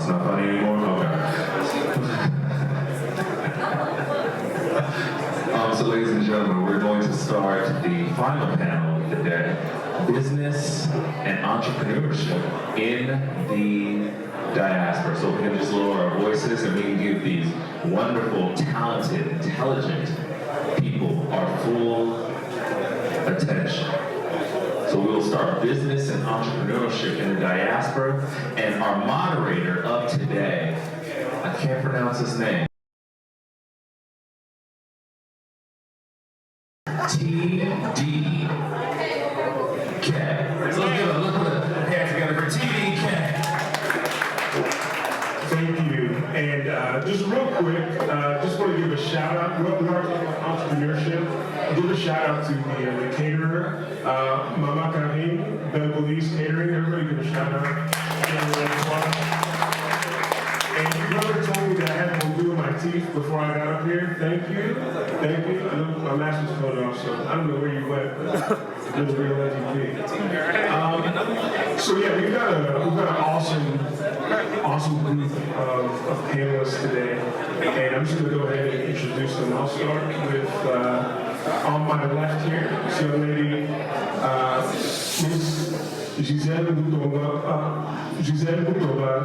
It's not funny anymore? Okay. So ladies and gentlemen, we're going to start the final panel of the day, Business and Entrepreneurship in the Diaspora. So we can just lower our voices and we can give these wonderful, talented, intelligent people our full attention. So we will start Business and Entrepreneurship in the Diaspora, and our moderator of today, I can't pronounce his name, TDK. Let's put a hand together for TDK. Thank you. And just real quick, just want to give a shout out. We are talking about entrepreneurship. Give a shout out to the caterer, Mama Karim, Congolese Catering. Everybody give a shout out. And your brother told me that I had to do my teeth before I got up here. Thank you. Thank you. I know my mask was cut off, so I don't know where you went, but you're the real MVP. So yeah, we've got an awesome group of panelists today, and I'm just going to go ahead and introduce them. I'll start with on my left here, this young lady, Miss Giselle Mutoba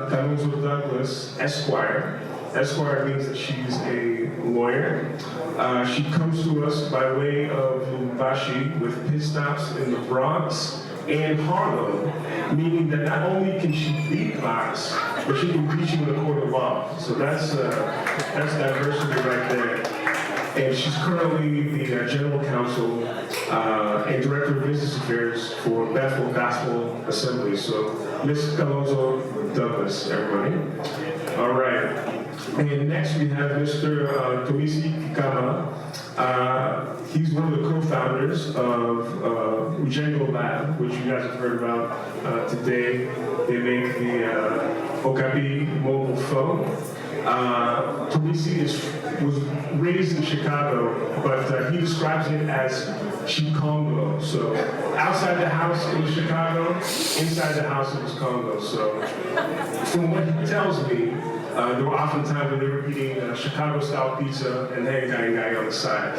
Canozo Douglas, Esquire. Esquire means that she's a lawyer. She comes to us by way of Lubumbashi with pit stops in the Bronx and Harlem, meaning that not only can she beat class, but she can beat you in a court of law. So that's diversity right there. And she's currently the General Counsel and Director of Business Affairs for Bethel Gospel Assembly. So Ms. Canozo Douglas, everybody. All right. And next we have Mr. Tomisi Kikama. He's one of the co-founders of Ujengo Lab, which you guys have heard about today. They make the Okapi mobile phone. Tomisi was raised in Chicago, but he describes it as Congo. So outside the house it was Chicago, inside the house it was Congo. So from what he tells me, there were often times when they were eating Chicago-style pizza and hengai on the side.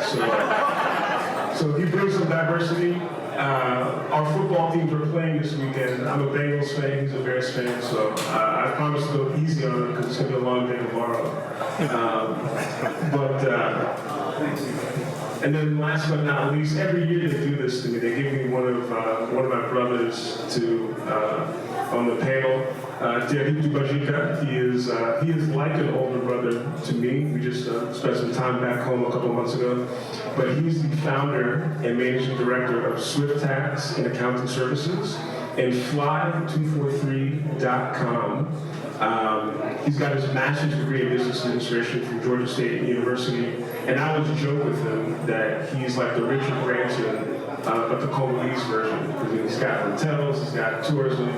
So he brings some diversity. Our football teams are playing this weekend. I'm a Bengals fan, he's a Bears fan, so I promise to go easy on it because it's going to be a long day tomorrow. And then last but not least, every year they do this to me. They give me one of my brothers to on the panel. D.R.Congo, he is like an older brother to me. We just spent some time back home a couple months ago. But he's the founder and managing director of Swift Tax and Accounting Services and Fly243.com. He's got his master's degree in business administration from Georgia State University. And I always joke with him that he's like the Richard Branson, but the Congolese version. Because he's got hotels, he's got tourism,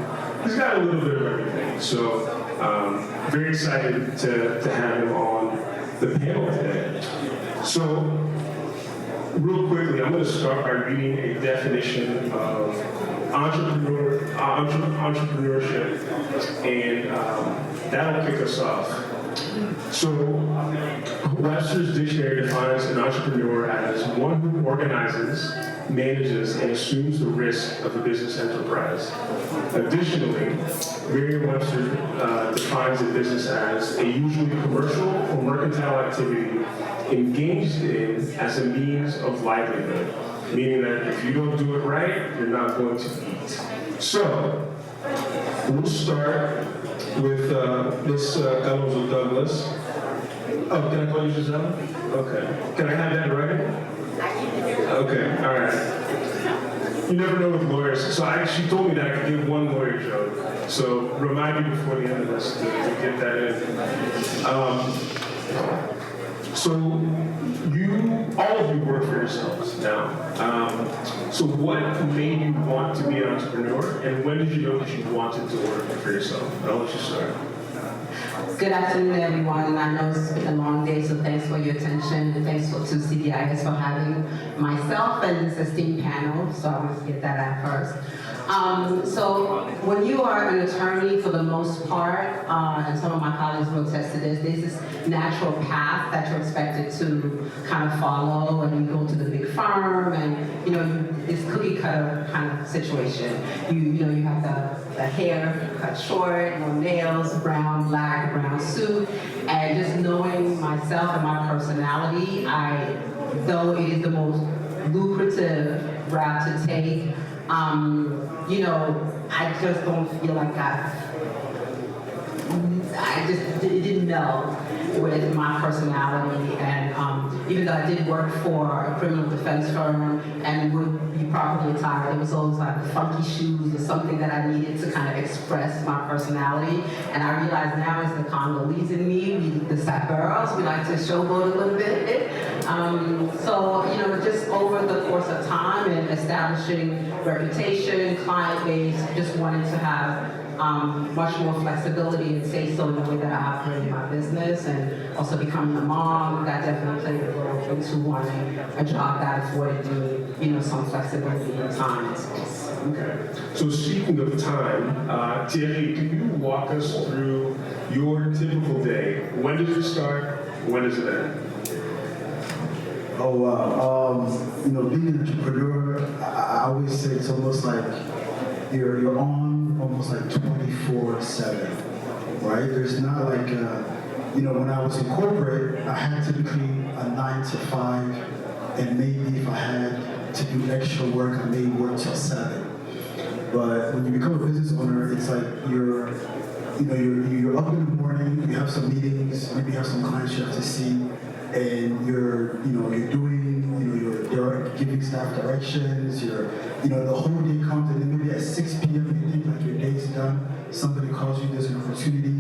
he's got a little bit of everything. So very excited to have him on the panel today. So real quickly, I'm going to start by reading a definition of entrepreneurship, and that'll kick us off. So Webster's dictionary defines an entrepreneur as one who organizes, manages, and assumes the risk of a business enterprise. Additionally, Merriam-Webster defines a business as a usually commercial or mercantile activity engaged in as a means of livelihood, meaning that if you don't do it right, you're not going to eat. So, we'll start with Ms. Canozo Douglas. Oh, can I call you Giselle? Okay. Can I have that in writing? Okay, all right. You never know with lawyers. So she told me that I could give one lawyer joke. So remind me before the end of this to get that in. So all of you work for yourselves now. So what made you want to be an entrepreneur, and when did you know that you wanted to work for yourself? I'll let you start. Good afternoon, everyone. And I know it's been a long day, so thanks for your attention, and thanks to CDIS for having myself and this esteemed panel. So I want to get that out first. So when you are an attorney, for the most part, and some of my colleagues will attest to this, there's this natural path that you're expected to kind of follow, and you go to the big firm, and it's cookie cutter kind of situation. You have the hair cut short, no nails, brown, black, brown suit, and just knowing myself and my personality, though it is the most lucrative route to take, I just don't feel like it didn't meld with my personality, and even though I did work for a criminal defense firm and would be properly attired, there was always like funky shoes or something that I needed to kind of express my personality. And I realize now it's the Congolese in me, the Saperos, we like to showboat a little bit. So, just over the course of time and establishing reputation, client base, just wanted to have much more flexibility and say so in the way that I operate in my business, and also becoming a mom, that definitely played a role into wanting a job that afforded me, some flexibility in time and space. Okay. So speaking of time, Thierry, can you walk us through your typical day? When does it start? When does it end? Oh wow. Being an entrepreneur, I always say it's almost like you're on almost like 24/7, right? There's not like, when I was in corporate, I had typically a 9 to 5, and maybe if I had to do extra work, I may work till 7. But when you become a business owner, it's like you're up in the morning, you have some meetings, maybe you have some clients you have to see, and you're giving staff directions, the whole day comes, and then maybe at 6 p.m. you think like your day's done, somebody calls you, there's an opportunity,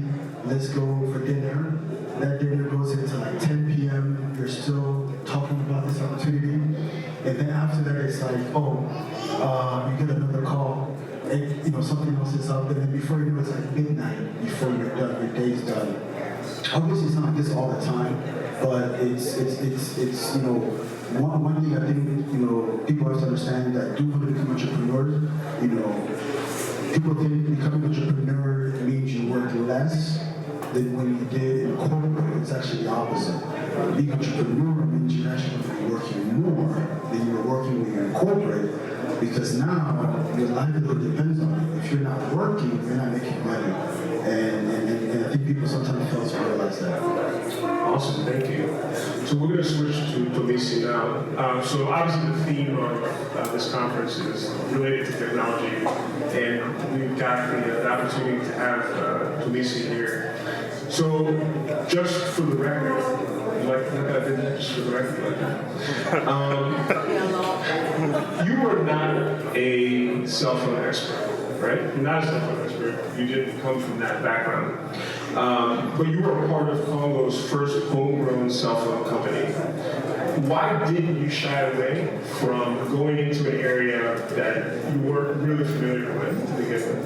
let's go for dinner. That dinner goes into like 10 p.m., you're still talking about this opportunity, and then after that it's like, you get another call, and something else is up, and then before you know it's like midnight before you're done, your day's done. Obviously it's not like this all the time, but it's one thing I think people have to understand that do want to become entrepreneurs. People think becoming an entrepreneur means you work less than when you did in corporate. It's actually the opposite. Being an entrepreneur means you're actually going to be working more than you were working when you're in corporate, because now your livelihood depends on it. If you're not working, you're not making money. And I think people sometimes fail to realize that. Awesome, thank you. So we're going to switch to Tomisi now. So obviously the theme of this conference is related to technology, and we've got the opportunity to have Tomisi here. So just for the record, like I did that just for the record, you are not a cell phone expert, right? You're not a cell phone expert. You didn't come from that background. But you were a part of Congo's first homegrown cell phone company. Why didn't you shy away from going into an area that you weren't really familiar with to begin with?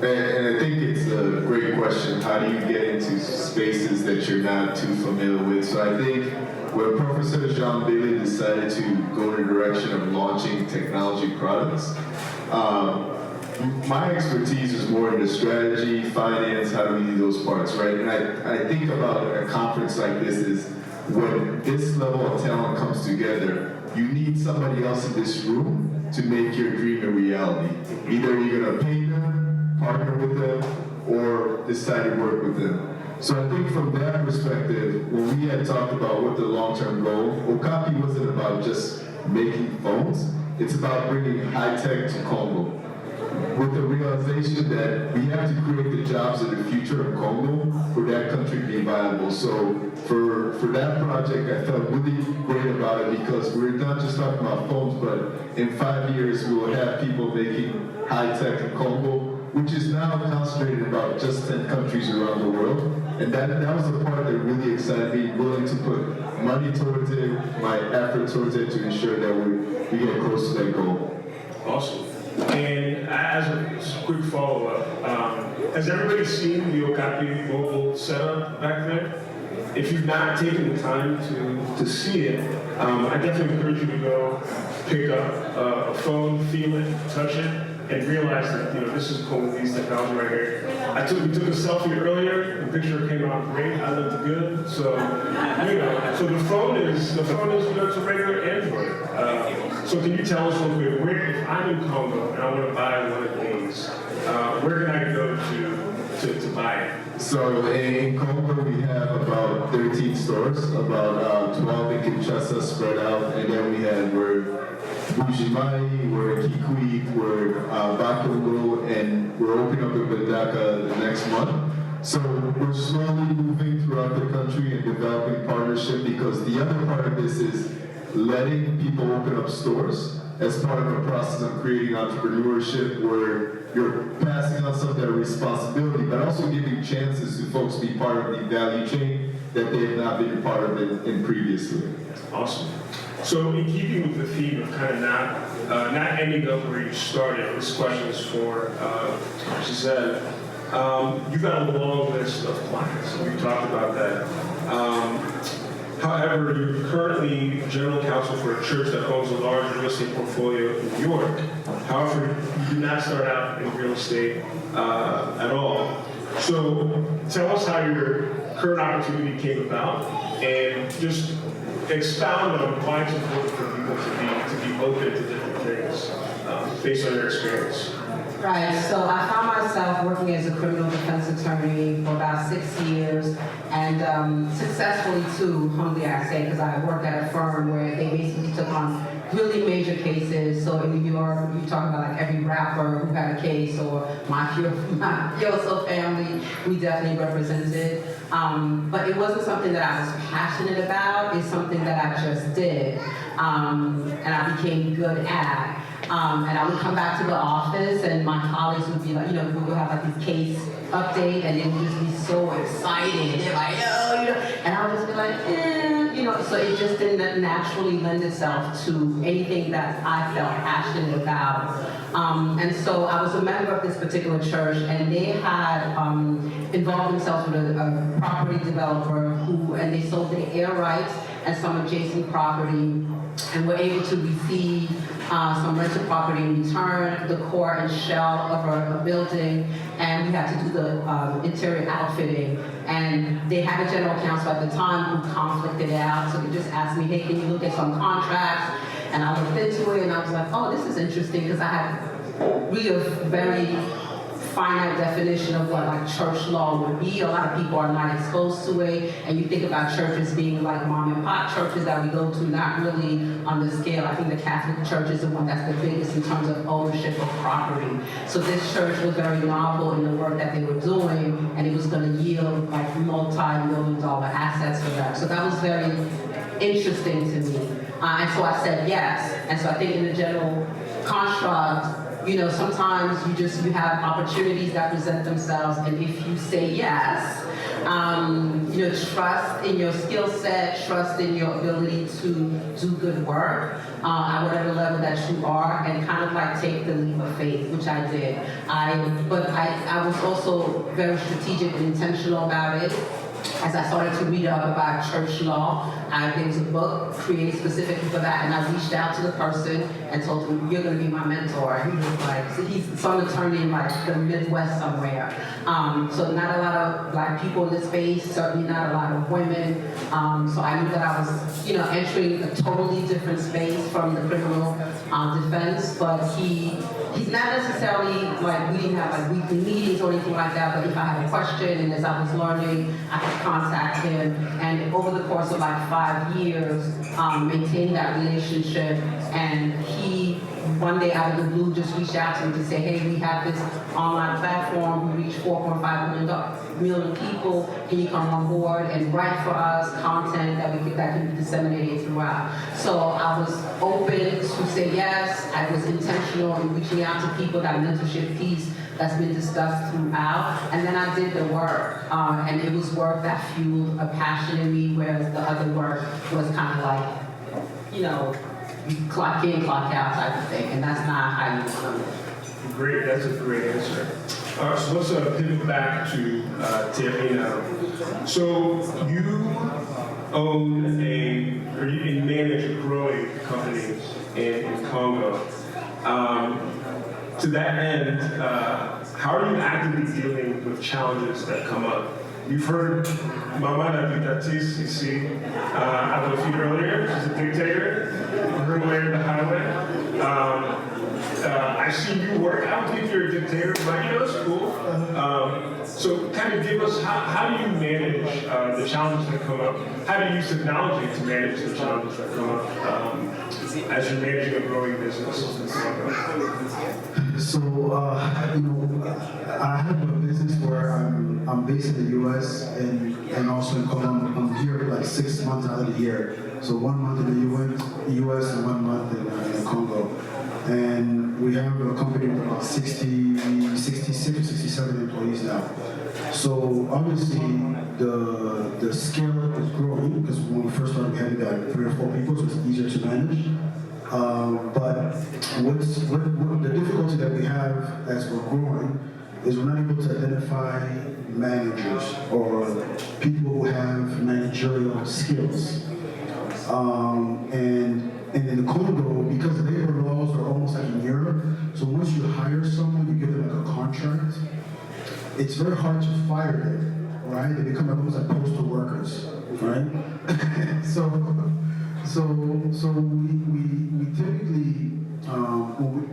And I think it's a great question. How do you get into spaces that you're not too familiar with? So I think when Professor Jean Bailey decided to go in the direction of launching technology products, my expertise is more in the strategy, finance, how do we do those parts, right? And I think about a conference like this is when this level of talent comes together, you need somebody else in this room to make your dream a reality. Either you're going to pay them, partner with them, or decide to work with them. So I think from that perspective, when we had talked about what the long-term goal, Okapi wasn't about just making phones, it's about bringing high tech to Congo. With the realization that we have to create the jobs of the future of Congo for that country to be viable. So for that project, I felt really great about it because we're not just talking about phones, but in 5 years we will have people making high tech in Congo, which is now concentrated in about just 10 countries around the world. And that was the part that really excited me, willing to put money towards it, my effort towards it to ensure that we get close to that goal. Awesome. And as a quick follow-up, has everybody seen the Okapi mobile setup back there? If you've not taken the time to see it, I definitely encourage you to go pick up a phone, feel it, touch it. and realized that, this is Congolese technology right here. We took a selfie earlier, the picture came out great, I looked good, so, so the phone is, it's a regular Android. So can you tell us real quick, if I'm in Congo and I want to buy one of these, where can I go to buy it? So in Congo, we have about 13 stores, about 12 in Kinshasa spread out, and then we're Bujimai, we're Kikwit, we're Bakongo, and we're opening up in Bandaka the next month. So we're slowly moving throughout the country and developing partnership, because the other part of this is letting people open up stores as part of a process of creating entrepreneurship, where you're passing on some of that responsibility, but also giving chances to folks to be part of the value chain that they have not been part of in previously. Awesome. So in keeping with the theme of kind of not ending up where you started, this question is for Giselle. You've got a long list of clients. We talked about that. However, you're currently general counsel for a church that owns a large real estate portfolio in New York. However, you did not start out in real estate at all. So tell us how your current opportunity came about, and just expound on why it's important for people to be open to different things based on your experience. Right, so I found myself working as a criminal defense attorney for about 6 years, and successfully too, humbly I say, because I worked at a firm where they basically took on really major cases. So in New York, you talk about like every rapper who had a case, or mafioso family, we definitely represented. But it wasn't something that I was passionate about, it's something that I just did, and I became good at. And I would come back to the office, and my colleagues would be like, we would have like this case update, and they would just be so excited. They're like, and I would just be like, so it just didn't naturally lend itself to anything that I felt passionate about. And so I was a member of this particular church, and they had involved themselves with a property developer and they sold the air rights and some adjacent property, and were able to receive some rental property in return, the core and shell of a building, and we had to do the interior outfitting. And they had a general counsel at the time who conflicted it out, so they just asked me, hey, can you look at some contracts? And I looked into it, and I was like, oh, this is interesting, because I had really a very finite definition of what like church law would be. A lot of people are not exposed to it, and you think about churches being like mom and pop churches that we go to, not really on the scale. I think the Catholic Church is the one that's the biggest in terms of ownership of property. So this church was very novel in the work that they were doing, and it was going to yield like multi-million-dollar assets for them. So that was very interesting to me. And so I said yes. And so I think in the general construct, sometimes you have opportunities that present themselves, and if you say yes, trust in your skill set, trust in your ability to do good work at whatever level that you are, and kind of like take the leap of faith, which I did. But I was also very strategic and intentional about it. As I started to read up about church law, there was a book created specifically for that, and I reached out to the person and told him, you're going to be my mentor. And he was like, so he's some attorney in like the Midwest somewhere. So not a lot of Black people in this space, certainly not a lot of women. So I knew that I was, entering a totally different space from the criminal defense, but he's not necessarily like, we didn't have like weekly meetings or anything like that, but if I had a question and as I was learning, I could contact him, and over the course of like 5 years, maintain that relationship. And he, one day out of the blue, just reached out to me to say, hey, we have this online platform, we reach 4.5 million people, can you come on board and write for us content that can be disseminated throughout? So I was open to say yes. I was intentional in reaching out to people, that mentorship piece that's been discussed throughout, and then I did the work, and it was work that fueled a passion in me, whereas the other work was kind of like, clock in, clock out type of thing, and that's not how you want to live. Great, that's a great answer. All right, so let's pivot back to Terry now. So you own you manage a growing company in Congo. To that end, how are you actively dealing with challenges that come up? You've heard Mama Nabitatis, you see, Adolfi earlier, she's a dictator, her way or the highway. I see you work, I don't think you're a dictator, but you know, it's cool. So kind of give us, how do you manage the challenges that come up? How do you use technology to manage the challenges that come up as you're managing a growing business? So, you know, I have a business where I'm based in the U.S. and also in Congo. I'm here like 6 months out of the year. So 1 month in the U.S. and 1 month in Congo. And we have a company with about 66 or 67 employees now. So obviously the scale is growing because when we first started we had about 3 or 4 people, so it's easier to manage. But what the difficulty that we have as we're growing is we're not able to identify managers or people who have managerial skills. And in the Congo, because the labor laws are almost like in Europe, so once you hire someone, you give them like a contract, it's very hard to fire them, right? They become almost like postal workers, right? So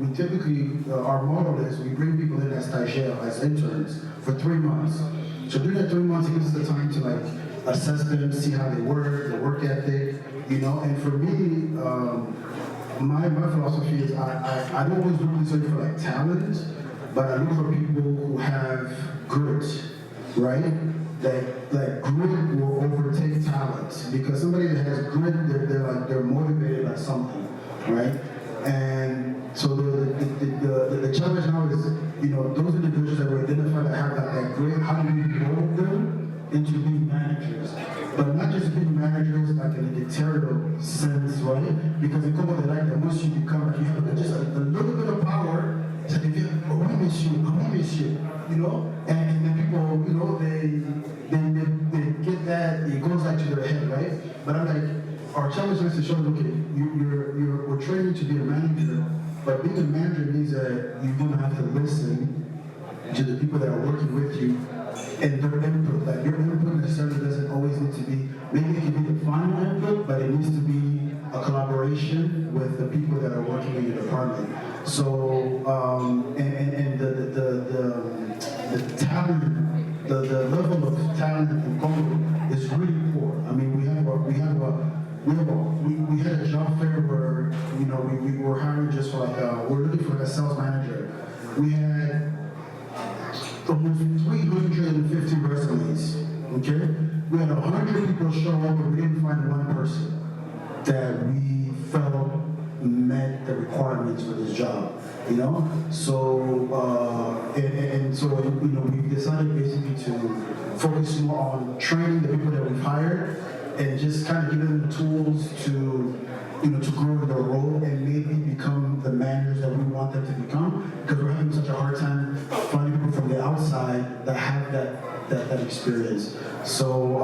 we typically, our model is we bring people in as stagiaires, as interns, for 3 months. So during that 3 months, it gives us the time to like assess them, see how they work, their work ethic, you know. And for me, my philosophy is I don't always look necessarily for like talent, but I look for people who have grit, right? That grit will overtake talent, because somebody that has grit, they're motivated by something, right? And so the challenge now is, you know, those individuals that we identify that have that grit, how do we mold them into being managers? But not just being managers like in a dictatorial sense, right? Because in Congo, they like that once you become, like, you have just a little bit of power, it's like, we miss you, you know? And then people, you know, they get that, it goes like to their head, right? But I'm like, our challenge is to show them, okay, we're training to be a manager, but being a manager means that you're gonna have to listen to the people that are working with you and their input. Like your input necessarily doesn't always need to be, maybe it can be the final input, but it needs to be a collaboration with the people that are working in your department. So, and the talent, the level of talent in Congo is really poor. I mean, we had a job fair where, you know, we were hiring just for like, we're looking for a sales manager. We had almost 350 resumes, okay? We had 100 people show up, but we didn't find one person that we felt met the requirements for this job, you know? So, so, you know, we decided basically to focus more on training the people that we've hired and just kind of give them the tools to, you know, to grow in their role and maybe become the managers that we want them to become, because we're having such a hard time finding people from the outside that have that experience. So,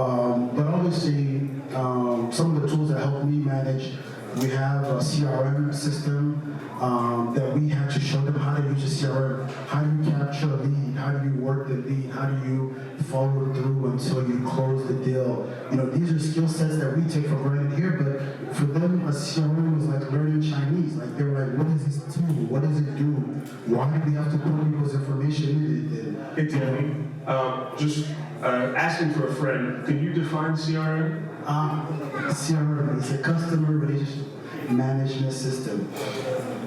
but obviously, some of the tools that help me manage, we have a CRM system that we have to show them how to use a CRM, how do you capture a lead, how do you work the lead, how do you follow through until you close the deal. You know, these are skill sets that we take for granted here, but for them, a CRM was like learning Chinese. Like, they were like, what is this tool? What does it do? Why do we have to put people's information in it? Hey, Danny, just asking for a friend, can you define CRM? CRM is a customer relationship management system.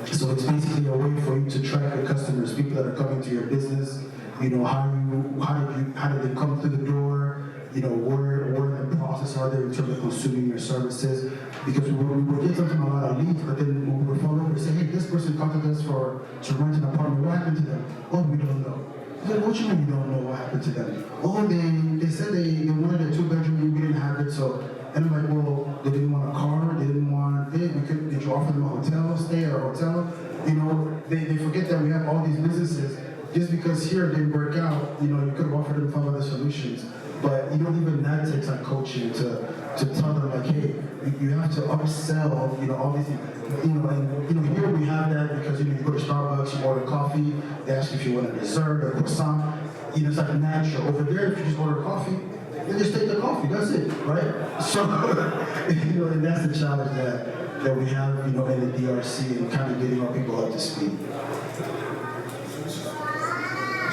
So it's basically a way for you to track your customers, people that are coming to your business. You know, how did they come through the door? You know, where in the process are they in terms of consuming your services? Because we get something a lot of leads, but then when we follow up, we say, hey, this person contacted us to rent an apartment. What happened to them? Oh, we don't know. Like, what you mean you don't know what happened to them? Oh, they said they wanted a 2-bedroom, we didn't have it, so. And I'm like, well, they didn't want a car, they didn't want it, did you offer them a hotel stay or a hotel? You know, they forget that we have all these businesses just because here it didn't work out, you could have offered them 5 other solutions. But even that takes on coaching to tell them like, hey, you have to upsell, all these things. And here we have that because you go to Starbucks, you order coffee, they ask you if you want a dessert or a croissant. It's like natural. Over there, if you just order coffee, they just take the coffee. That's it, right? So, and that's the challenge that we have, in the DRC and kind of getting our people up to speed.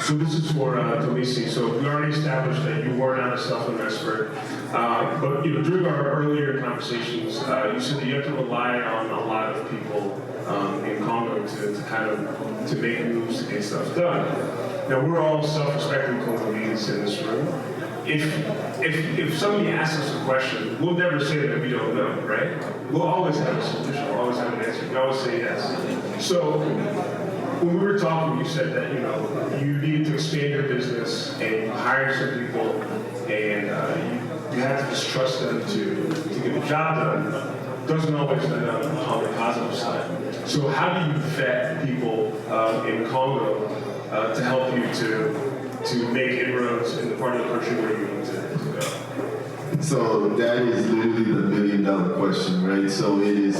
So this is for Delisi. So we already established that you were not a self-investor, but during our earlier conversations, you said that you have to rely on a lot of people in Congo to make moves to get stuff done. Now we're all self-respecting Congolese in this room. If somebody asks us a question, we'll never say that we don't know, right? We'll always have a solution. We'll always have an answer. We always say yes. So when we were talking, you said that you needed to expand your business and you hired some people and you had to just trust them to get the job done. Doesn't always end up on the positive side. So how do you vet people in Congo to help you to make inroads in the part of the country where you need to go? So that is literally the $1 million question, right? So it is,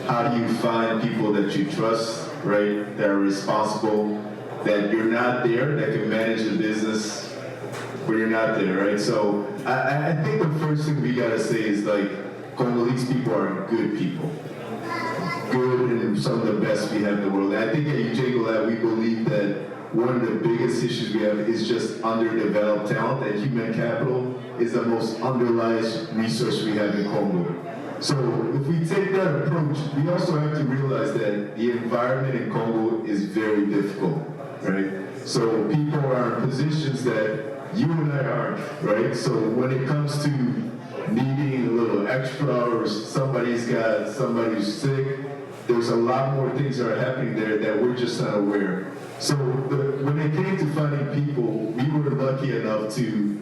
how do you find people that you trust, right, that are responsible, that you're not there, that can manage the business, but you're not there, right? So I think the first thing we gotta say is like, Congolese people are good people. Good and some of the best we have in the world. And I think at UJ Lab we believe that one of the biggest issues we have is just underdeveloped talent, and human capital is the most underlying resource we have in Congo. So if we take that approach, we also have to realize that the environment in Congo is very difficult, right? So people are in positions that you and I aren't, right? So when it comes to needing a little extra or somebody's who's sick, there's a lot more things that are happening there that we're just not aware. So when it came to finding people, we were lucky enough to,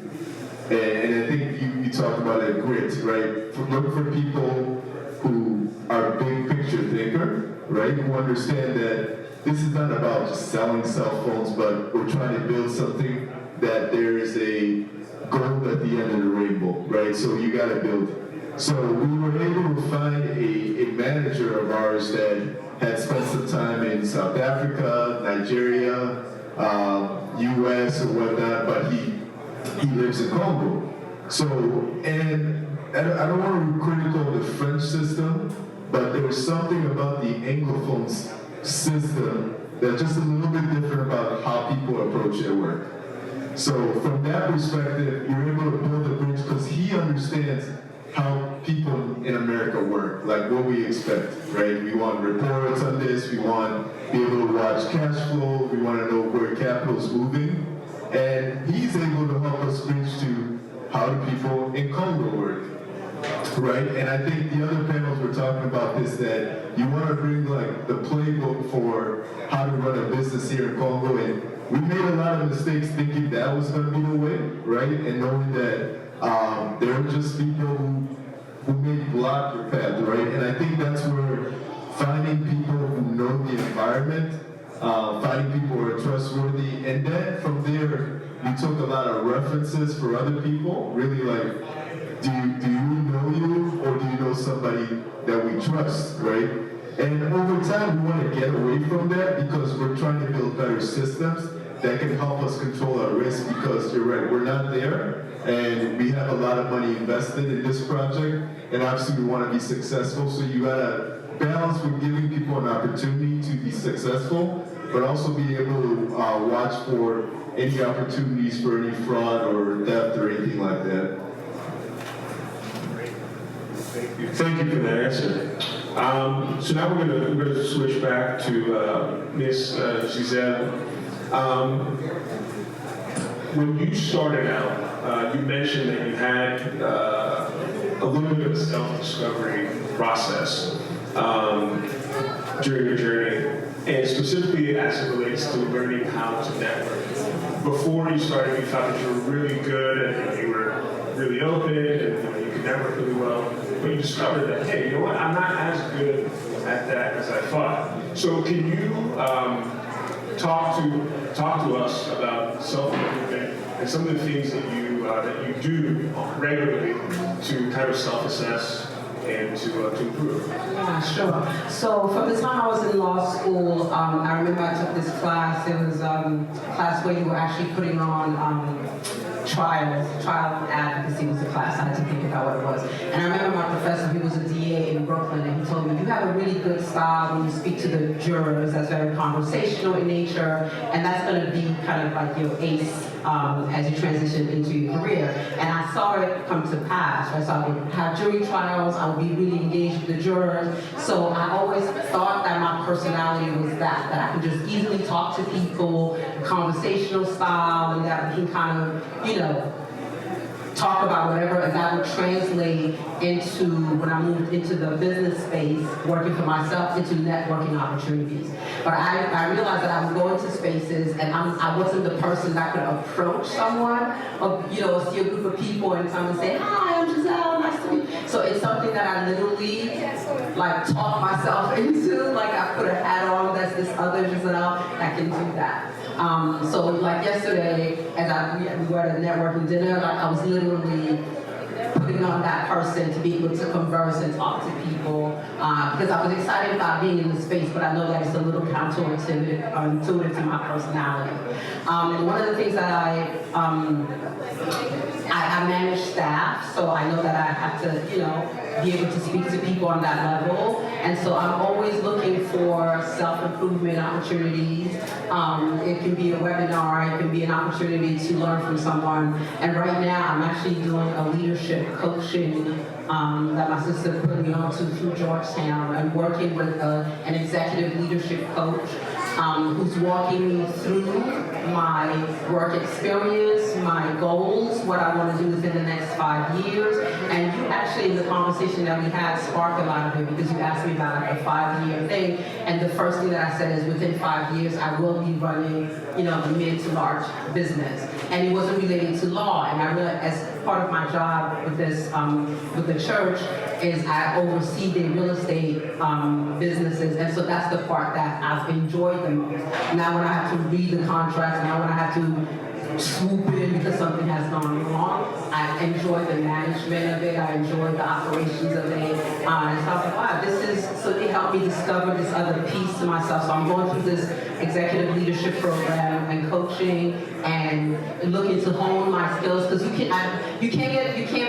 and I think you talked about it, grit, right? Look for people who are big picture thinker, right? Who understand that this is not about just selling cell phones, but we're trying to build something that there is a goal at the end of the rainbow, right? So you got to build it. So we were able to find a manager of ours that had spent some time in South Africa, Nigeria, US or whatnot, but he lives in Congo. So, and I don't want to be critical of the French system, but there was something about the Anglophone system that's just a little bit different about how people approach their work. So from that perspective, you're able to build a bridge because he understands how people in America work, like what we expect, right? We want reports on this, we want to be able to watch cash flow, we want to know where capital is moving, and he's able to help us bridge to how do people in Congo work, right? And I think the other panels were talking about this, that you want to bring like the playbook for how to run a business here in Congo, and we made a lot of mistakes thinking that was going to be the way, right? And knowing that there are just people who may block your path, right? And I think that's where finding people who know the environment, finding people who are trustworthy, and then from there, we took a lot of references for other people, really like, do you know you, or do you know somebody that we trust, right? And over time, we want to get away from that because we're trying to build better systems that can help us control our risk, because you're right, we're not there, and we have a lot of money invested in this project, and obviously we want to be successful, so you gotta balance with giving people an opportunity to be successful, but also be able to watch for any opportunities for any fraud or theft or anything like that. Thank you for that answer. So now we're going to switch back to Ms. Giselle. When you started out, you mentioned that you had a little bit of a self-discovery process during your journey, and specifically as it relates to learning how to network. Before you started, you thought that you were really good and you were really open and you could network really well, but you discovered that, hey, you know what, I'm not as good at that as I thought. So can you talk to us about self-improvement and some of the things that you do regularly to kind of self-assess and to improve. Yeah, sure. So from the time I was in law school, I remember I took this class. It was a class where you were actually putting on trial advocacy was the class. I had to think about what it was. And I remember my professor, he was a DA in Brooklyn, and he told me, you have a really good style when you speak to the jurors that's very conversational in nature, and that's going to be kind of like your ace as you transition into your career. And I saw it come to pass, right? So I would have jury trials, I would be really engaged with the jurors. So I always thought that my personality was that I could just easily talk to people, conversational style, and that we can kind of, talk about whatever, and that would translate into, when I moved into the business space, working for myself, into networking opportunities. But I realized that I would go into spaces and I wasn't the person that could approach someone, or see a group of people and come and say, hi, I'm Giselle, nice to meet you. So it's something that I literally talk myself into, I put a hat on that's this other Giselle that can do that. So yesterday, as we were at a networking dinner, I was literally putting on that person to be able to converse and talk to people, because I was excited about being in the space, but I know that it's a little counterintuitive to my personality. One of the things that I manage staff, so I know that I have to, be able to speak to people on that level. And so I'm always looking for self-improvement opportunities. It can be a webinar, it can be an opportunity to learn from someone. And right now I'm actually doing a leadership coaching that my sister put me on through Georgetown. I'm working with an executive leadership coach who's walking me through my work experience, my goals, what I want to do within the next 5 years. And you actually, in the conversation that we had, sparked a lot of it, because you asked me about a 5-year thing. And the first thing that I said is within 5 years, I will be running, a mid to large business. And it wasn't related to law. And I realized, as part of my job with this, with the church, is I oversee the real estate businesses, and so that's the part that I've enjoyed the most. Now when I have to read the contracts, now when I have to swoop in because something has gone wrong, I enjoy the management of it, I enjoy the operations of it, and so I was like, wow, so it helped me discover this other piece to myself. So I'm going through this executive leadership program and coaching and looking to hone my skills, because you can't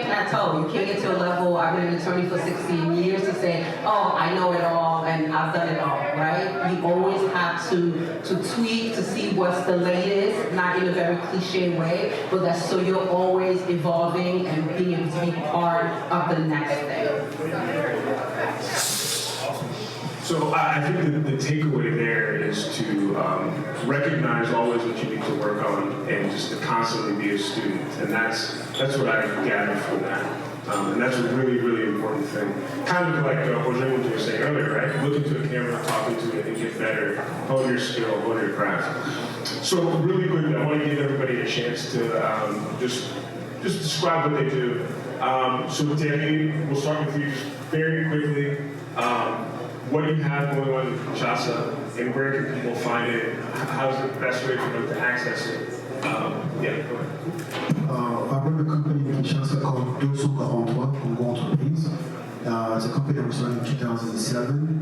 plateau. You can't get to a level. I've been an attorney for 16 years to say, oh, I know it all and I've done it all, right? You always have to tweak to see what's the latest, not in a very cliche way, but that's so you're always evolving and being able to be part of the next thing. So I think the takeaway there is to recognize always what you need to work on and just to constantly be a student. And that's what I gathered from that. And that's a really, really important thing. Kind of like Jose was saying earlier, right? Look into the camera, talk into it, and get better. Hone your skill, hone your craft. So really quickly, I want to give everybody a chance to just describe what they do. So Tammy, we'll start with you just very quickly. What do you have going on in Kinshasa, and where can people find it? How's the best way for them to access it? Go ahead. I run a company in Kinshasa called D.R.Congo, Congo Entreprise. It's a company that was started in 2007.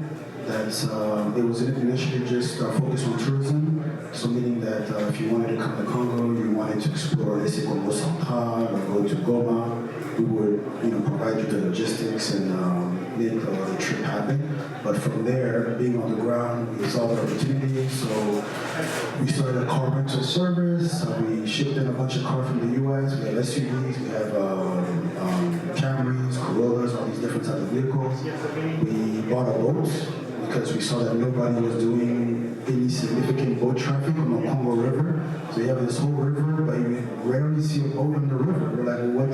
It was initially just focused on tourism, so meaning that if you wanted to come to Congo, you wanted to explore, let's say, Congo Central, or go to Goma, we would provide you the logistics and make the trip happen. But from there, being on the ground, we saw the opportunity, so we started a car rental service. We shipped in a bunch of cars from the US. We have SUVs, we have Camrys, Corollas, all these different types of vehicles. We bought a boat because we saw that nobody was doing any significant boat traffic on the Congo River. So you have this whole river, but you rarely see a boat on the river. We're like, well,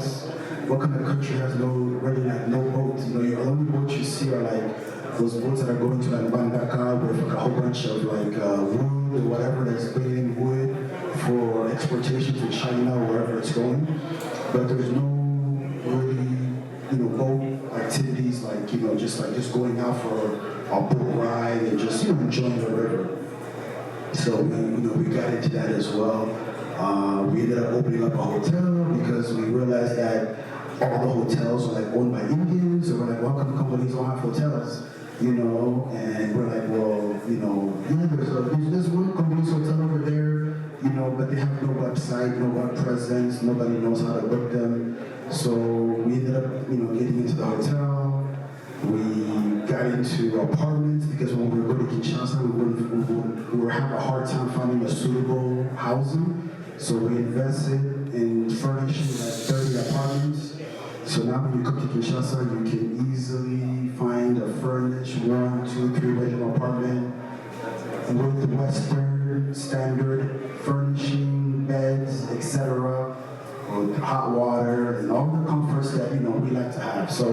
what kind of country has no boats? The only boats you see are those boats that are going to Mbandaka with a whole bunch of wood or whatever that's bringing wood for exportation to China or wherever it's going. But there's no really, boat activities just going out for a boat ride and just enjoying the river. So we got into that as well. We ended up opening up a hotel because we realized that all the hotels were like owned by Indians. So we're like, well, how come Congolese don't have hotels? And we're like, well, yeah, there's one Congolese hotel over there, but they have no website, no web presence, nobody knows how to book them. So we ended up, getting into the hotel. We got into apartments because when we were going to Kinshasa, we were having a hard time finding a suitable housing. So we invested in furnishing like 30 apartments. So now when you come to Kinshasa, you can easily find a furnished 1, 2, 3 bedroom apartment with the Western standard furnishing, beds, etc., with hot water and all the comforts that we like to have. So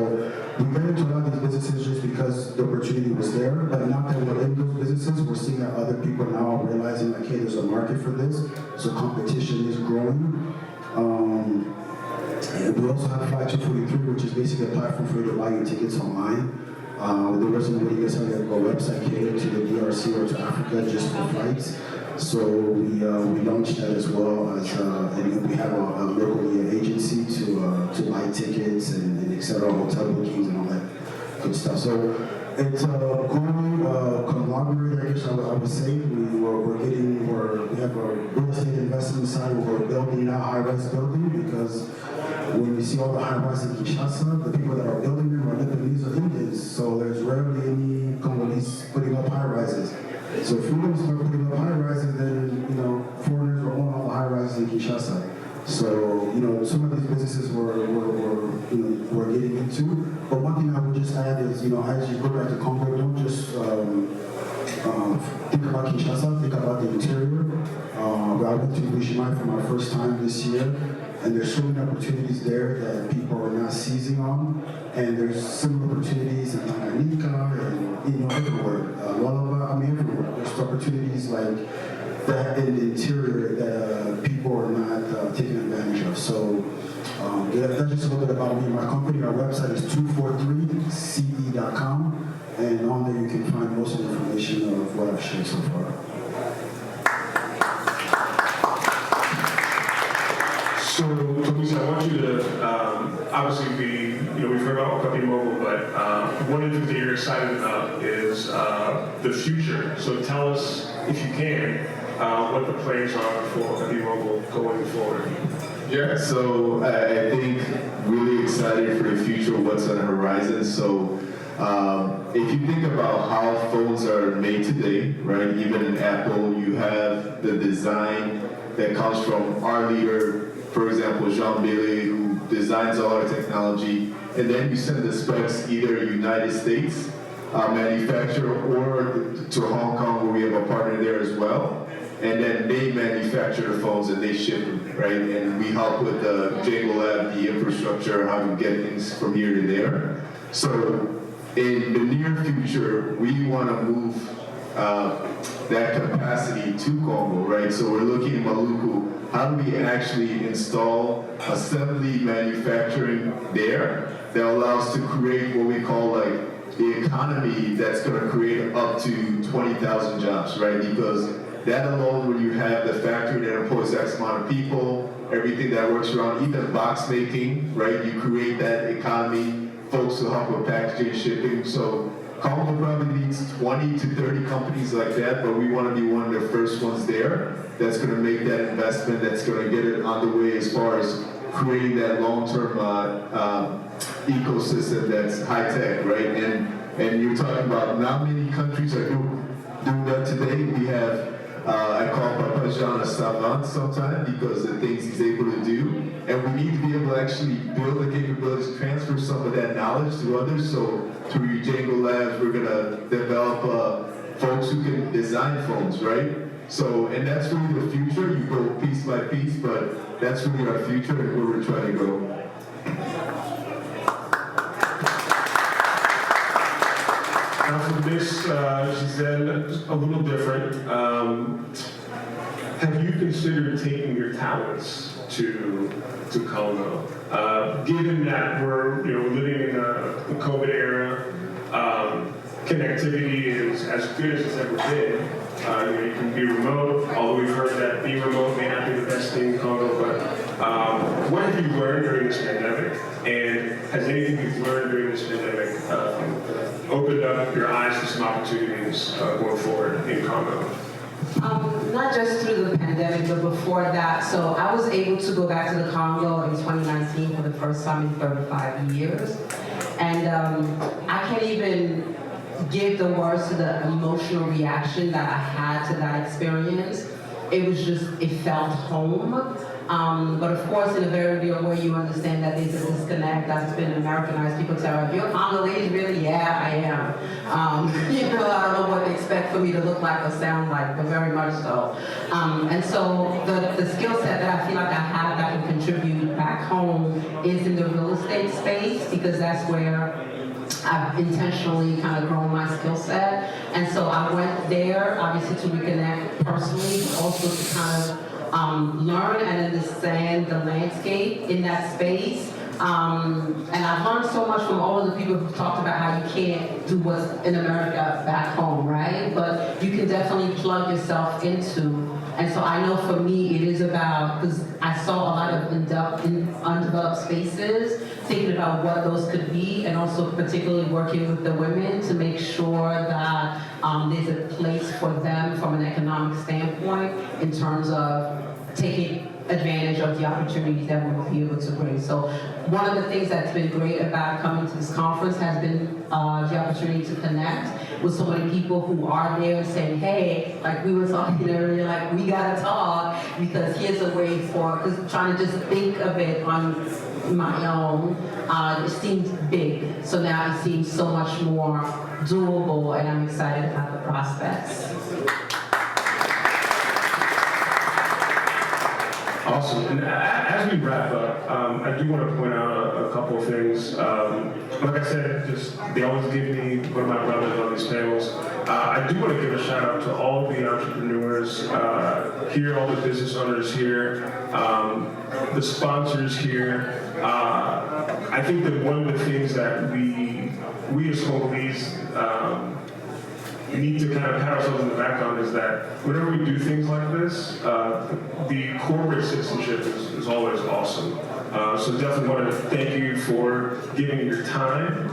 we got into a lot of these businesses just because the opportunity was there. But now that we're in those businesses, we're seeing that other people now are realizing like, hey, there's a market for this. So competition is growing. And we also have Flight 243, which is basically a platform for you to buy your tickets online. There wasn't really necessarily a website catered to the DRC or to Africa just for flights. So we launched that as well as, and we have a local agency to buy tickets and et cetera, hotel bookings and all that good stuff. So it's a growing conglomerate, I guess I would say. We have a real estate investment side where we're building a high-rise building because when you see all the high-rise in Kinshasa, the people that are building them are Lebanese or Indians. So there's rarely any Congolese putting up high-rises. So if we don't start putting up high-rises, then foreigners will own all the high-rises in Kinshasa. So some of these businesses we're getting into. But one thing I would just add is as you go back to Congo, don't just think about Kinshasa, think about the interior. I went to Bushimai for my first time this year, and there's so many opportunities there that people are not seizing on. And there's similar opportunities in Tanganyika and everywhere. Everywhere. There's opportunities like that in the interior that people are not taking advantage of. So that's just a little bit about me. My company, our website is 243cd.com, and on there you can find most of the information of what I've shared so far. So, Tomisa, I want you to obviously we've heard about Okapi Mobile, but one of the things that you're excited about is the future. So tell us, if you can, what the plans are for Okapi Mobile going forward. Yeah, so I think really excited for the future of what's on the horizon. So if you think about how phones are made today, right, even in Apple, you have the design that comes from our leader, for example, Jean Bailey, who designs all our technology, and then you send the specs either United States manufacturer or to Hong Kong, where we have a partner there as well, and then they manufacture the phones and they ship them, right? And we help with the Django Lab, the infrastructure, how to get things from here to there. So in the near future, we want to move that capacity to Congo, right? So we're looking at Maluku. How do we actually install assembly manufacturing there that allows to create what we call like the economy that's going to create up to 20,000 jobs, right? Because that alone, when you have the factory that employs X amount of people, everything that works around, even box making, right? You create that economy, folks who help with packaging and shipping. So Congo probably needs 20 to 30 companies like that, but we want to be one of the first ones there that's going to make that investment, that's going to get it on the way as far as creating that long-term ecosystem that's high-tech, right? And you're talking about not many countries are doing that today. We have, I call Papa Jean a savant sometimes because the things he's able to do. And we need to be able to actually build the capabilities, transfer some of that knowledge to others. So through Django Labs, we're going to develop folks who can design phones, right? So, and that's really the future. You go piece by piece, but that's really our future and where we're trying to go. Now for this, Giselle, a little different. Have you considered taking your talents to Congo? Given that we're living in the COVID era, connectivity is as good as it's ever been. You can be remote, although we've heard that being remote may not be the best thing in Congo, but what have you learned during this pandemic? And has anything you've learned during this pandemic opened up your eyes to some opportunities going forward in Congo? Not just through the pandemic, but before that. So I was able to go back to the Congo in 2019 for the first time in 35 years. And I can't even give the words to the emotional reaction that I had to that experience. It was just, it felt home. But of course, in a very real way, you understand that there's a disconnect that's been Americanized. People tell me, "You're Congolese, really?" Yeah, I am. I don't know what they expect for me to look like or sound like, but very much so. And so the skill set that I feel like I have that can contribute back home is in the real estate space, because that's where I've intentionally kind of grown my skill set. And so I went there, obviously, to reconnect personally, but also to kind of learn and understand the landscape in that space. And I've learned so much from all of the people who've talked about how you can't do what's in America back home, right? But you can definitely plug yourself into. And so I know for me, it is about, because I saw a lot of undeveloped spaces, thinking about what those could be, and also particularly working with the women to make sure that there's a place for them from an economic standpoint in terms of taking advantage of the opportunities that we will be able to bring. So one of the things that's been great about coming to this conference has been the opportunity to connect with so many people who are there and saying, hey, like we were talking earlier, like we gotta talk, because here's a way for, because trying to just think of it on my own, it seemed big. So now it seems so much more doable, and I'm excited about the prospects. Awesome. And as we wrap up, I do want to point out a couple of things. Like I said, they always give me one of my brothers on these panels. I do want to give a shout out to all the entrepreneurs here, all the business owners here, the sponsors here. I think that one of the things that we as Congolese need to kind of pat ourselves in the back on is that whenever we do things like this, the corporate citizenship is always awesome. So definitely want to thank you for giving me your time.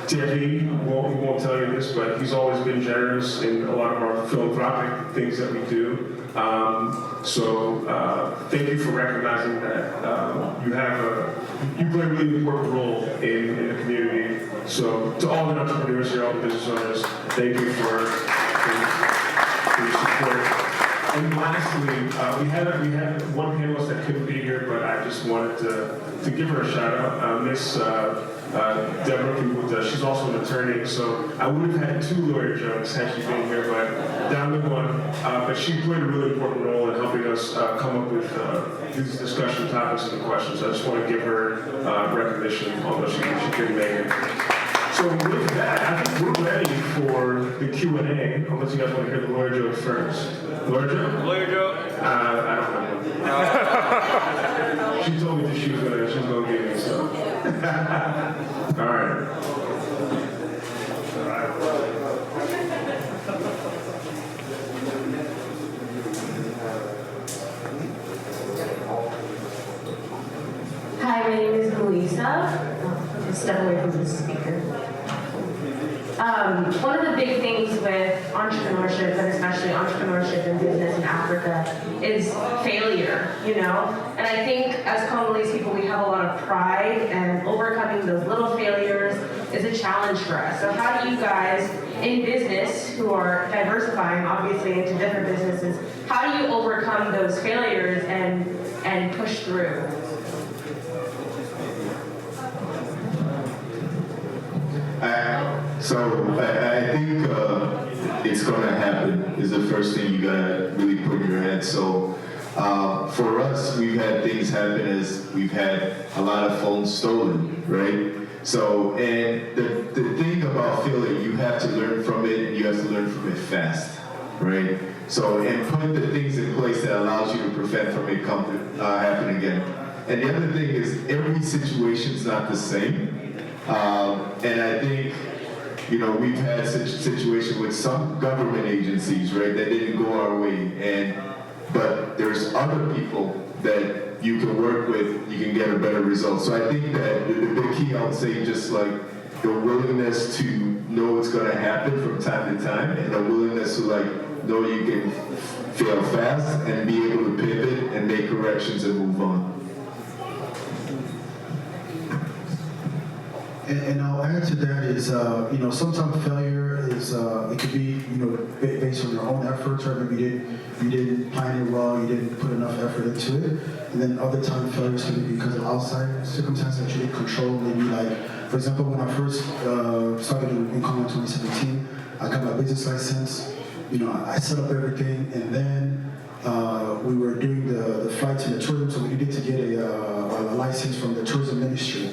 Thierry, we won't tell you this, but he's always been generous in a lot of our philanthropic things that we do. So thank you for recognizing that you play a really important role in the community. So to all the entrepreneurs here, all the business owners, thank you for your support. And lastly, we had one panelist that couldn't be here, but I just wanted to give her a shout out, Miss D.R.Congo. She's also an attorney, so I would have had 2 lawyer jokes had she been here, but down to 1. But she played a really important role in helping us come up with these discussion topics and questions. I just want to give her recognition, although she couldn't make it. So with that, I think we're ready for the Q&A, unless you guys want to hear the lawyer joke first. Lawyer joke? Lawyer joke? I don't know. She told me that she was gonna give me, so. All right. Hi, my name is Melissa. Step away from the speaker. One of the big things with entrepreneurship, and especially entrepreneurship and business in Africa, is failure, And I think as Congolese people, we have a lot of pride, and overcoming those little failures is a challenge for us. So how do you guys, in business, who are diversifying, obviously, into different businesses, how do you overcome those failures and push through? I think it's going to happen is the first thing you got to really put in your head. So for us, we've had things happen as we've had a lot of phones stolen, right? So, and the thing about failure, you have to learn from it, and you have to learn from it fast, right? So, and put the things in place that allows you to prevent from it happen again. And the other thing is, every situation's not the same. And I think you know, we've had such a situation with some government agencies, right, that didn't go our way, but there's other people that you can work with, you can get a better result. So I think that the big key, I would say, just like the willingness to know what's going to happen from time to time, and the willingness to like know you can fail fast and be able to pivot and make corrections and move on. And I'll add to that is, you know, sometimes failure is, it could be, you know, based on your own efforts, or maybe you didn't plan it well, you didn't put enough effort into it. And then other times failures can be because of outside circumstances that you didn't control. Maybe like, for example, when I first started in Congo in 2017, I got my business license. You know, I set up everything, and then we were doing the flights and the tourism, so we needed to get a license from the tourism ministry.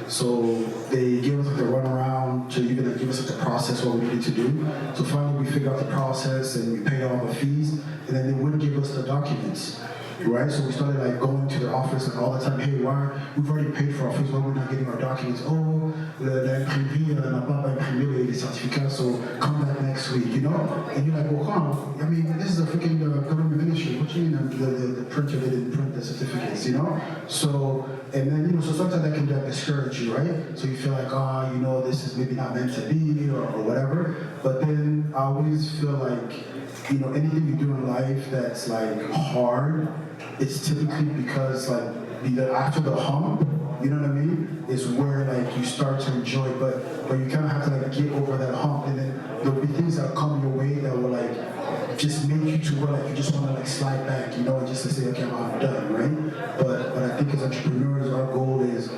So they gave us the runaround to even give us the process, what we needed to do. So finally we figured out the process and we paid all the fees, and then they wouldn't give us the documents, right? So we started like going to their office like all the time, hey, we've already paid for our fees, why we're not getting our documents? Oh, l'imprimé n'a pas imprimé les certificats, so come back next week, you know? And you're like, well, I mean, this is a freaking government ministry. What do you mean the printer didn't print the certificates, you know? So, and then, you know, so sometimes that can discourage you, right? So you feel like, you know, this is maybe not meant to be or whatever. But then I always feel like, you know, anything you do in life that's like hard, it's typically because like after the hump, you know what I mean, is where like you start to enjoy it, but you kind of have to like get over that hump, and then there'll be things that come your way that will like just make you to where like you just want to like slide back, you know, and just to say, okay, I'm done, right? But I think as entrepreneurs, our goal is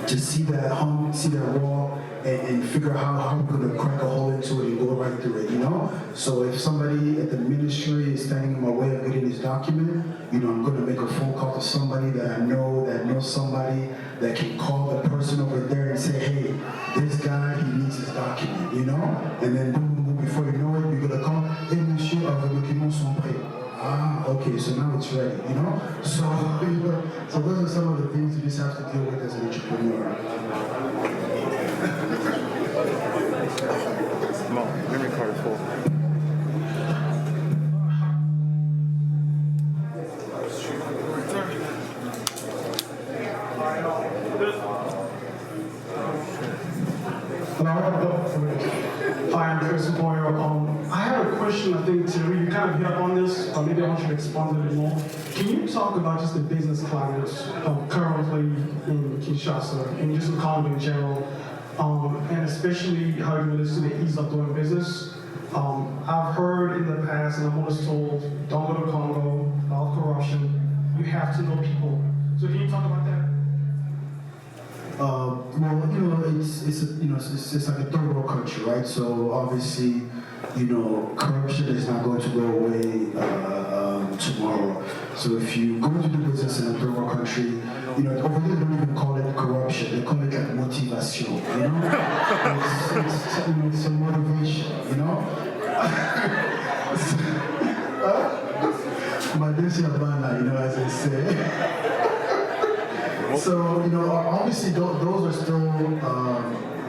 to see that hump, see that wall, and figure out how we're going to crack a hole into it and go right through it, you know? So if somebody at the ministry is standing in my way of getting this document, you know, I'm going to make a phone call to somebody that knows somebody that can call the person over there and say, hey, this guy, he needs his document, you know? And then boom, before you know it, you're going to call, hey, monsieur, vos documents sont prêts. Ah, okay, so now it's ready, you know? So, you know, so those are some of the things you just have to deal with as an entrepreneur. Come on, memory card is full. Hi, I'm Chris Boyer. I have a question, I think, to you kind of hit up on this, or maybe I want you to expand a bit more. Can you talk about just the business climate currently in Kinshasa, and just in Congo in general, and especially how it relates to the ease of doing business? I've heard in the past, and I'm always told, don't go to Congo, about corruption, you have to know people. So can you talk about that? Well, you know, it's like a third world country, right? So obviously, you know, corruption is not going to go away tomorrow. So if you go to do business in a third world country, you know, over there they don't even call it corruption; they call it like motivation. You know, it's a motivation. You know. You know, as they say. So, you know, obviously those are still,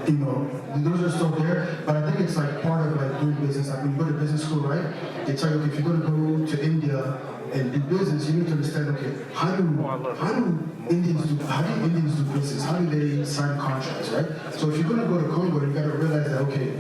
you know, those are still there, but I think it's like part of like doing business. Like when you go to business school, right? They tell you, okay, if you're going to go to India and do business, you need to understand, okay, how do Indians do business? How do they sign contracts, right? So if you're going to go to Congo, you got to realize that, okay,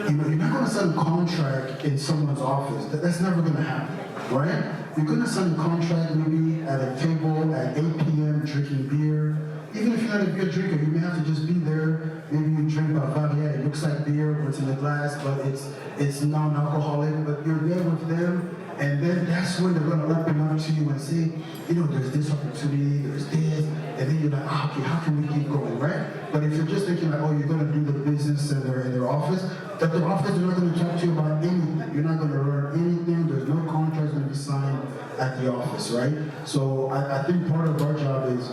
you know, you're not going to sign a contract in someone's office. That's never going to happen, right? You're going to sign a contract maybe at a table at 8 p.m. drinking beer. Even if you're not a beer drinker, you may have to just be there. Maybe you drink Bavaria, it looks like beer, what's in the glass, but it's non-alcoholic, but you're there with them, and then that's when they're going to open up to you and say, you know, there's this opportunity, there's this, and then you're like, okay, how can we keep going, right? But if you're just thinking like, oh, you're going to do the business in their office, at their office, they're not going to talk to you about anything. You're not going to learn anything. There's no contracts going to be signed at the office, right? So I think part of our job is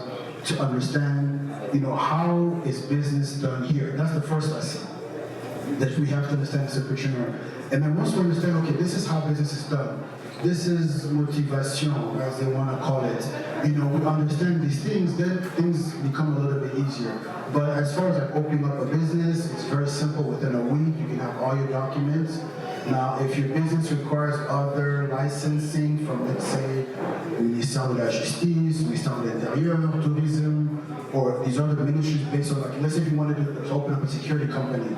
to understand, you know, how is business done here? That's the first lesson that we have to understand as a entrepreneur. And then once we understand, okay, this is how business is done. This is motivation, as they want to call it. You know, we understand these things, then things become a little bit easier. But as far as like opening up a business, it's very simple. Within a week, you can have all your documents. Now, if your business requires other licensing from, let's say, Ministère de la Justice, Ministère de l'Intérieur, Tourism, or these other ministries based on, like, let's say if you wanted to open up a security company,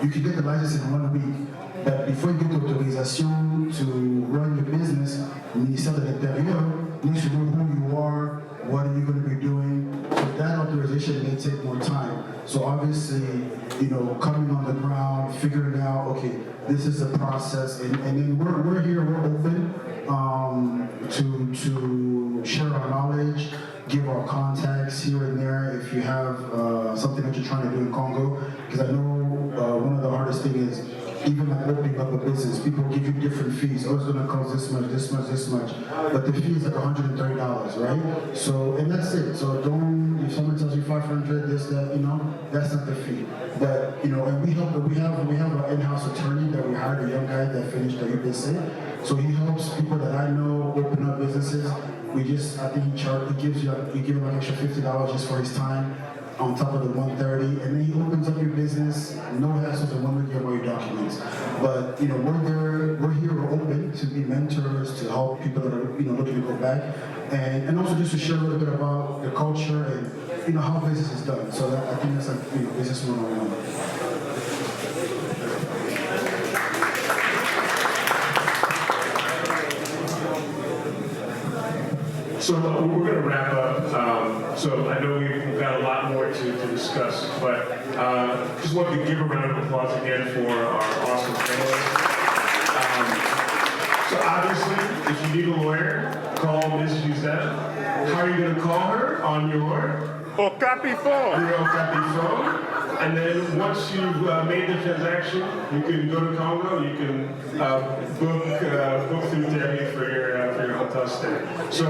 you can get the license in 1 week. But before you get the authorization to run your business, the Ministère de l'Intérieur needs to know who you are, what are you going to be doing. So that authorization may take more time. So obviously, coming on the ground, figuring out, okay, this is the process, and then we're here, we're open to share our knowledge, give our contacts here and there if you have something that you're trying to do in Congo, because I know one of the hardest things is even like opening up a business, people give you different fees. Oh, it's gonna cost this much, this much, this much. But the fee is like $130, right? So, and that's it. So if someone tells you 500, this, that, that's not the fee. But, and we have an in-house attorney that we hired, a young guy that finished the UPC. So he helps people that I know open up businesses. I think he gives you like extra $50 just for his time, on top of the 130, and then he opens up your business, no hassles, and 1 week you have all your documents. But we're here, we're open to be mentors, to help people that are looking to go back, and also just to share a little bit about the culture and how business is done. So I think that's like business 101. So we're going to wrap up. So I know we've got a lot more to discuss, but just want to give a round of applause again for our awesome panelists. So obviously, if you need a lawyer, call Ms. Giselle. How are you going to call her? On your Okapi phone. Your Okapi phone. And then once you've made the transaction, you can go to Congo. You can book through Terry for your hotel stay. So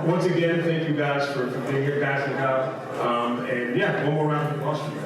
once again, thank you guys for being here, guys and gals. And yeah, one more round of applause for you.